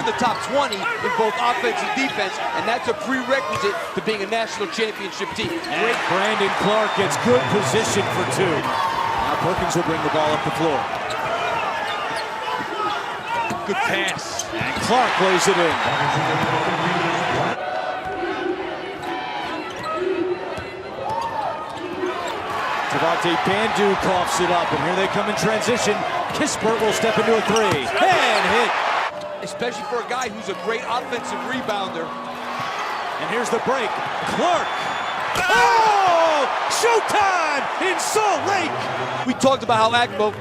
in the top 20 in both offense and defense, and that's a prerequisite to being a national championship team. Great. Brandon Clarke gets good position for two. Now Perkins will bring the ball up the floor. Good pass. And Clarke lays it in. Devontae Bandu coughs it up, and here they come in transition. Kispert will step into a three. And hit. Especially for a guy who's a great offensive rebounder. And here's the break. Clarke. Oh! Showtime in Salt Lake! We talked about how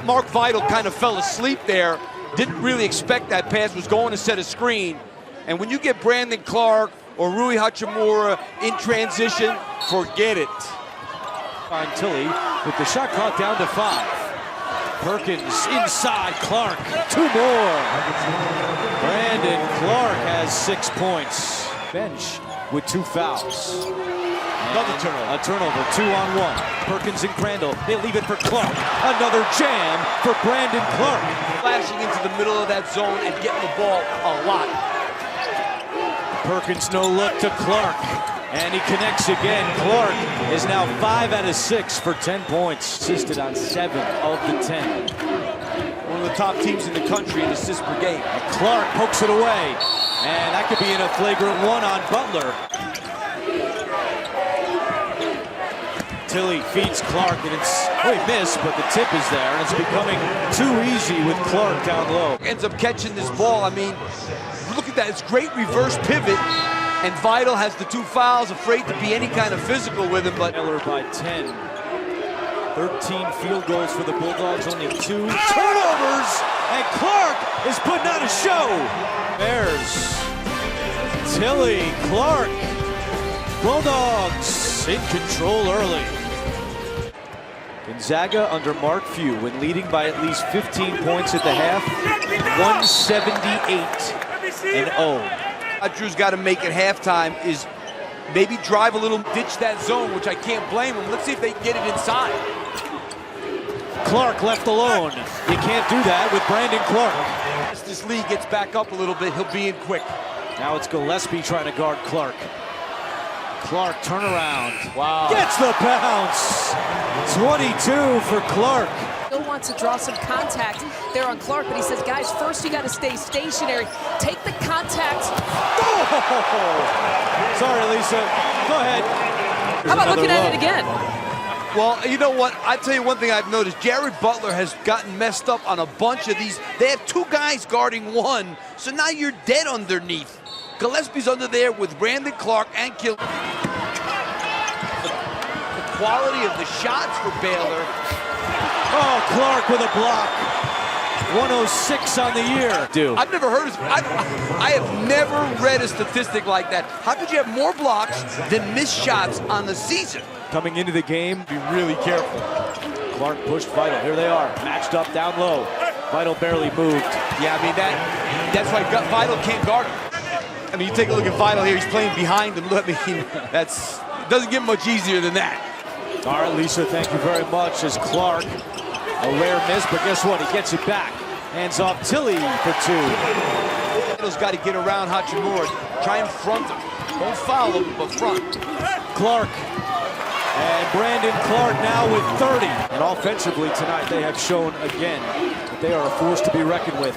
Mark Vital kind of fell asleep there. Didn't really expect that pass, was going to set a screen. And when you get Brandon Clarke or Rui Hachimura in transition, forget it. On Tilly with the shot clock down to 5. Perkins inside Clarke. 2 more. Brandon Clarke has 6 points. Bench with 2 fouls. Another turnover. A turnover, 2-on-1. Perkins and Crandall, they leave it for Clarke. Another jam for Brandon Clarke. Flashing into the middle of that zone and getting the ball a lot. Perkins no look to Clarke. And he connects again. Clarke is now 5 out of 6 for 10 points. Assisted on 7 of the 10. One of the top teams in the country in assists per game. And Clarke pokes it away. And that could be in a flagrant 1 on Butler. Tilly feeds Clarke, and it's he missed, but the tip is there, and it's becoming too easy with Clarke down low. Ends up catching this ball. I mean, look at that. It's great reverse pivot. And Vital has the 2 fouls, afraid to be any kind of physical with him, but Baylor by 10. 13 field goals for the Bulldogs, only 2 turnovers, and Clarke is putting on a show. Bears, Tilly, Clarke, Bulldogs in control early. Gonzaga under Mark Few, when leading by at least 15 points at the half, 178-0. Drew's got to make at halftime is maybe drive a little, ditch that zone, which I can't blame him. Let's see if they can get it inside. Clarke left alone. You can't do that with Brandon Clarke. As this lead gets back up a little bit, he'll be in quick. Now it's Gillespie trying to guard Clarke. Clarke turnaround. Wow. Gets the bounce. 22 for Clarke. Still wants to draw some contact there on Clarke, but he says, guys, first you got to stay stationary. Take the contact. Oh! Sorry, Lisa. Go ahead. How about looking at it again? Well, you know what? I tell you one thing I've noticed. Jared Butler has gotten messed up on a bunch of these. They have 2 guys guarding 1, so now you're dead underneath. Gillespie's under there with Brandon Clarke and Kill. The quality of the shots for Baylor. Oh, Clarke with a block. 106 on the year. I've never heard of I have never read a statistic like that. How could you have more blocks than missed shots on the season? Coming into the game, be really careful. Clarke pushed Vital. Here they are, matched up down low. Vital barely moved. Yeah, I mean, that's why Vital can't guard him. I mean, you take a look at Vital here. He's playing behind him. Look, I mean, it doesn't get much easier than that. All right, Lisa, thank you very much. As Clarke, a rare miss, but guess what? He gets it back. Hands off Tilly for 2. Vital's got to get around Hachimura. Try and front him. Don't foul him, but front. Clarke. And Brandon Clarke now with 30. And offensively tonight, they have shown again that they are a force to be reckoned with.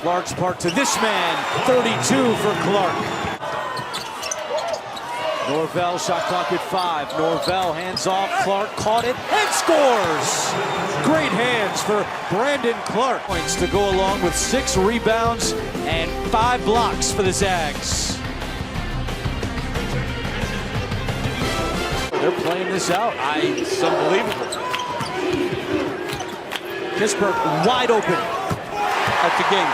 Clarke's part to this man. 32 for Clarke. Norvell, shot clock at 5. Norvell hands off. Clarke caught it and scores. Great hands for Brandon Clarke. Points to go along with 6 rebounds and 5 blocks for the Zags. They're playing this out. It's unbelievable. Kispert wide open. That's the game.